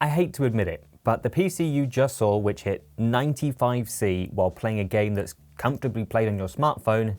I hate to admit it, but the PC you just saw, which hit 95C while playing a game that's comfortably played on your smartphone,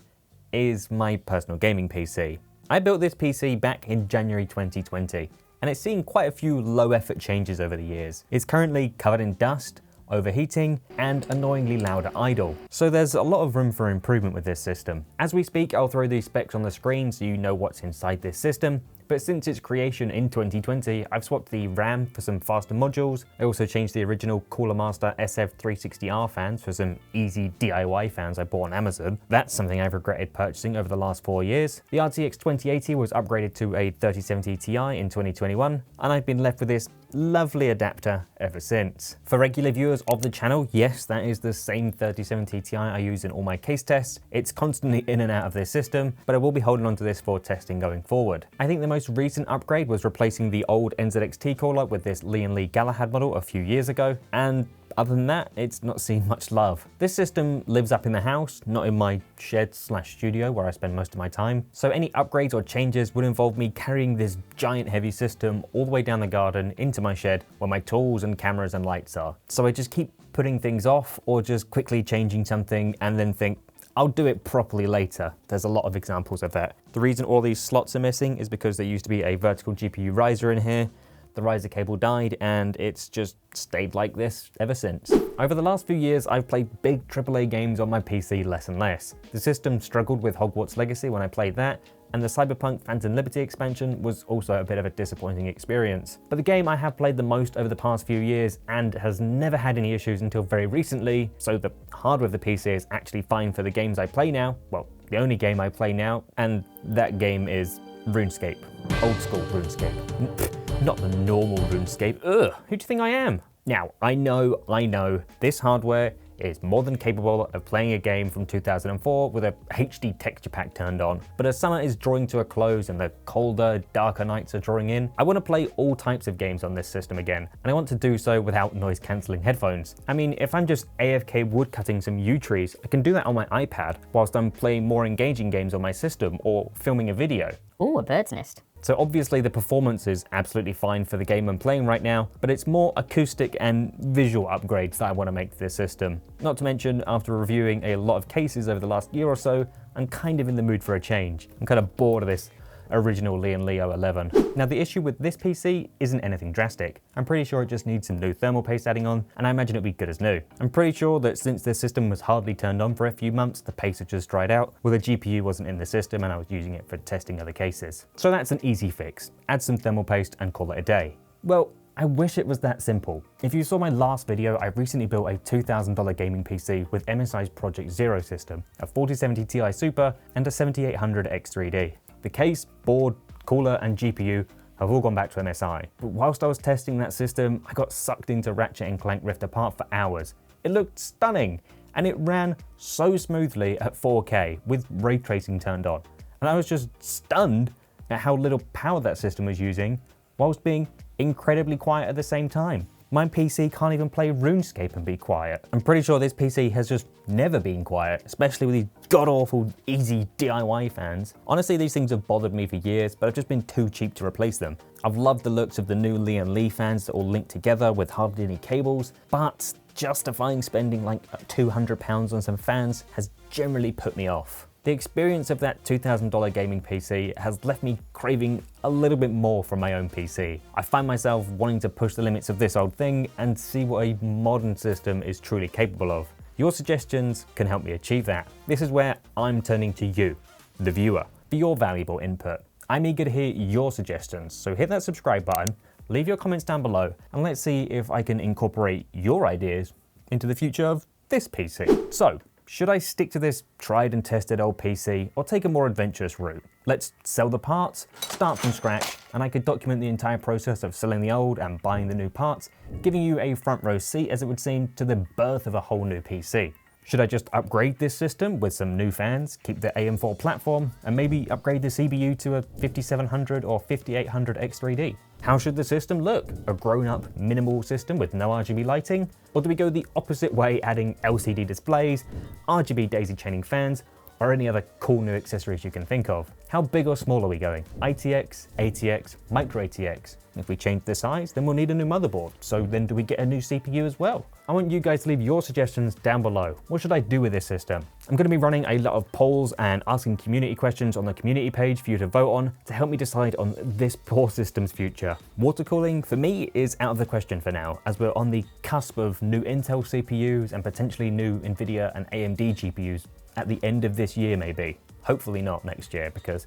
is my personal gaming PC. I built this PC back in January 2020, and it's seen quite a few low-effort changes over the years. It's currently covered in dust, overheating, and annoyingly loud at idle. So there's a lot of room for improvement with this system. As we speak, I'll throw these specs on the screen so you know what's inside this system, but since its creation in 2020, I've swapped the RAM for some faster modules. I also changed the original Cooler Master SF360R fans for some easy DIY fans I bought on Amazon. That's something I've regretted purchasing over the last 4 years. The RTX 2080 was upgraded to a 3070 Ti in 2021, and I've been left with this lovely adapter ever since. For regular viewers of the channel, yes, that is the same 3070 Ti I use in all my case tests. It's constantly in and out of this system, but I will be holding on to this for testing going forward. I think the most recent upgrade was replacing the old NZXT cooler with this Lee & Galahad model a few years ago, and other than that, it's not seen much love. This system lives up in the house, not in my shed/studio where I spend most of my time. So any upgrades or changes would involve me carrying this giant heavy system all the way down the garden into my shed where my tools and cameras and lights are. So I just keep putting things off or just quickly changing something and then think, I'll do it properly later. There's a lot of examples of that. The reason all these slots are missing is because there used to be a vertical GPU riser in here. The riser cable died and it's just stayed like this ever since. Over the last few years, I've played big AAA games on my PC less and less. The system struggled with Hogwarts Legacy when I played that, and the Cyberpunk Phantom Liberty expansion was also a bit of a disappointing experience. But the game I have played the most over the past few years and has never had any issues until very recently, so the hardware of the PC is actually fine for the games I play now, well, the only game I play now, and that game is RuneScape. Old school RuneScape. Not the normal RuneScape. Ugh, who do you think I am? Now, I know, this hardware is more than capable of playing a game from 2004 with a HD texture pack turned on. But as summer is drawing to a close and the colder, darker nights are drawing in, I want to play all types of games on this system again, and I want to do so without noise-cancelling headphones. I mean, if I'm just AFK woodcutting some yew trees, I can do that on my iPad whilst I'm playing more engaging games on my system or filming a video. Ooh, a bird's nest. So obviously the performance is absolutely fine for the game I'm playing right now, but it's more acoustic and visual upgrades that I want to make to this system. Not to mention, after reviewing a lot of cases over the last year or so, I'm kind of in the mood for a change. I'm kind of bored of this original Leo 11. Now the issue with this PC isn't anything drastic. I'm pretty sure it just needs some new thermal paste adding on, and I imagine it'll be good as new. I'm pretty sure that since this system was hardly turned on for a few months, the paste had just dried out, well the GPU wasn't in the system and I was using it for testing other cases. So that's an easy fix. Add some thermal paste and call it a day. Well, I wish it was that simple. If you saw my last video, I recently built a $2,000 gaming PC with MSI's Project Zero system, a 4070 Ti Super, and a 7800 X3D. The case, board, cooler, and GPU have all gone back to MSI. But whilst I was testing that system, I got sucked into Ratchet & Clank Rift Apart for hours. It looked stunning, and it ran so smoothly at 4K with ray tracing turned on. And I was just stunned at how little power that system was using, whilst being incredibly quiet at the same time. My PC can't even play RuneScape and be quiet. I'm pretty sure this PC has just never been quiet, especially with these god-awful easy DIY fans. Honestly, these things have bothered me for years, but I've just been too cheap to replace them. I've loved the looks of the new Lee & fans that all link together with hardly any cables, but justifying spending like £200 on some fans has generally put me off. The experience of that $2,000 gaming PC has left me craving a little bit more from my own PC. I find myself wanting to push the limits of this old thing and see what a modern system is truly capable of. Your suggestions can help me achieve that. This is where I'm turning to you, the viewer, for your valuable input. I'm eager to hear your suggestions, so hit that subscribe button, leave your comments down below, and let's see if I can incorporate your ideas into the future of this PC. So, should I stick to this tried and tested old PC or take a more adventurous route? Let's sell the parts, start from scratch, and I could document the entire process of selling the old and buying the new parts, giving you a front row seat, as it would seem, to the birth of a whole new PC. Should I just upgrade this system with some new fans, keep the AM4 platform, and maybe upgrade the CPU to a 5700 or 5800 X3D? How should the system look? A grown-up, minimal system with no RGB lighting? Or do we go the opposite way, adding LCD displays, RGB daisy chaining fans, or any other cool new accessories you can think of. How big or small are we going? ITX, ATX, micro ATX? If we change the size, then we'll need a new motherboard. So then do we get a new CPU as well? I want you guys to leave your suggestions down below. What should I do with this system? I'm going to be running a lot of polls and asking community questions on the community page for you to vote on to help me decide on this poor system's future. Water cooling for me is out of the question for now, as we're on the cusp of new Intel CPUs and potentially new Nvidia and AMD GPUs at the end of this year maybe. Hopefully not next year, because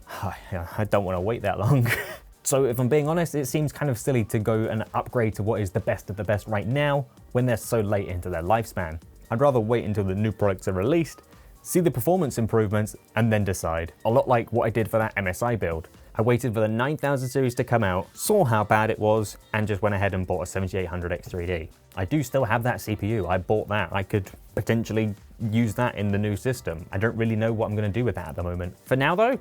I don't want to wait that long. So if I'm being honest, it seems kind of silly to go and upgrade to what is the best of the best right now when they're so late into their lifespan. I'd rather wait until the new products are released, see the performance improvements, and then decide. A lot like what I did for that MSI build. I waited for the 9000 series to come out, saw how bad it was, and just went ahead and bought a 7800X3D. I do still have that CPU, I bought that. I could potentially use that in the new system. I don't really know what I'm going to do with that at the moment. For now though,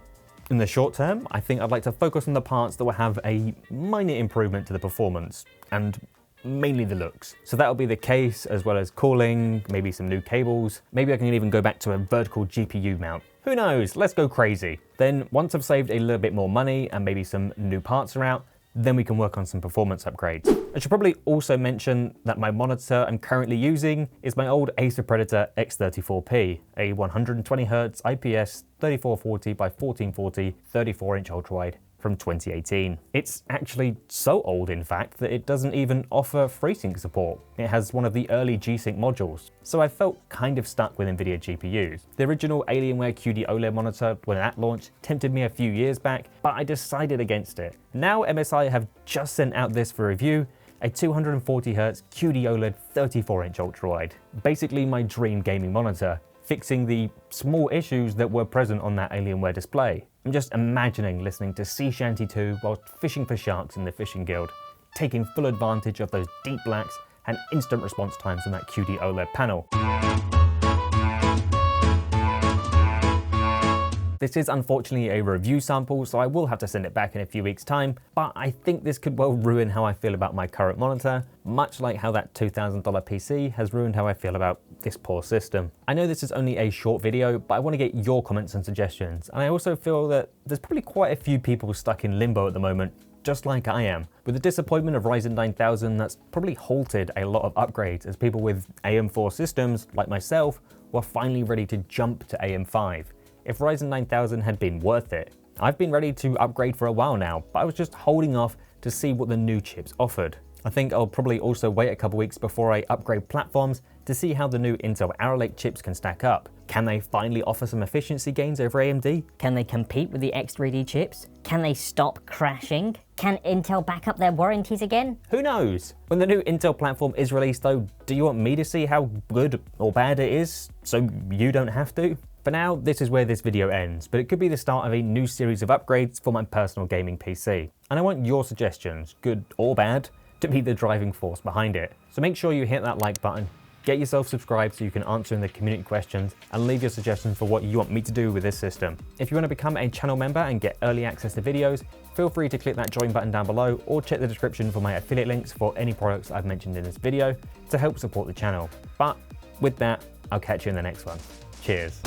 in the short term, I think I'd like to focus on the parts that will have a minor improvement to the performance, and mainly the looks. So that'll be the case, as well as cooling, maybe some new cables. Maybe I can even go back to a vertical GPU mount. Who knows, let's go crazy. Then once I've saved a little bit more money and maybe some new parts are out, then we can work on some performance upgrades. I should probably also mention that my monitor I'm currently using is my old Acer Predator X34P, a 120Hz IPS 3440 by 1440 34-inch ultrawide from 2018. It's actually so old, in fact, that it doesn't even offer FreeSync support. It has one of the early G-Sync modules, so I felt kind of stuck with Nvidia GPUs. The original Alienware QD OLED monitor, when that launched, tempted me a few years back, but I decided against it. Now MSI have just sent out this for review, a 240Hz QD OLED 34-inch ultrawide. Basically my dream gaming monitor, fixing the small issues that were present on that Alienware display. I'm just imagining listening to Sea Shanty 2 while fishing for sharks in the fishing guild, taking full advantage of those deep blacks and instant response times on that QD OLED panel. This is unfortunately a review sample, so I will have to send it back in a few weeks' time, but I think this could well ruin how I feel about my current monitor, much like how that $2,000 PC has ruined how I feel about this poor system. I know this is only a short video, but I want to get your comments and suggestions, and I also feel that there's probably quite a few people stuck in limbo at the moment, just like I am. With the disappointment of Ryzen 9000, that's probably halted a lot of upgrades as people with AM4 systems, like myself, were finally ready to jump to AM5. If Ryzen 9000 had been worth it. I've been ready to upgrade for a while now, but I was just holding off to see what the new chips offered. I think I'll probably also wait a couple weeks before I upgrade platforms to see how the new Intel Arrow Lake chips can stack up. Can they finally offer some efficiency gains over AMD? Can they compete with the X3D chips? Can they stop crashing? Can Intel back up their warranties again? Who knows? When the new Intel platform is released though, do you want me to see how good or bad it is, so you don't have to? For now, this is where this video ends, but it could be the start of a new series of upgrades for my personal gaming PC. And I want your suggestions, good or bad, to be the driving force behind it. So make sure you hit that like button, get yourself subscribed so you can answer in the community questions, and leave your suggestions for what you want me to do with this system. If you want to become a channel member and get early access to videos, feel free to click that join button down below or check the description for my affiliate links for any products I've mentioned in this video to help support the channel. But with that, I'll catch you in the next one. Cheers.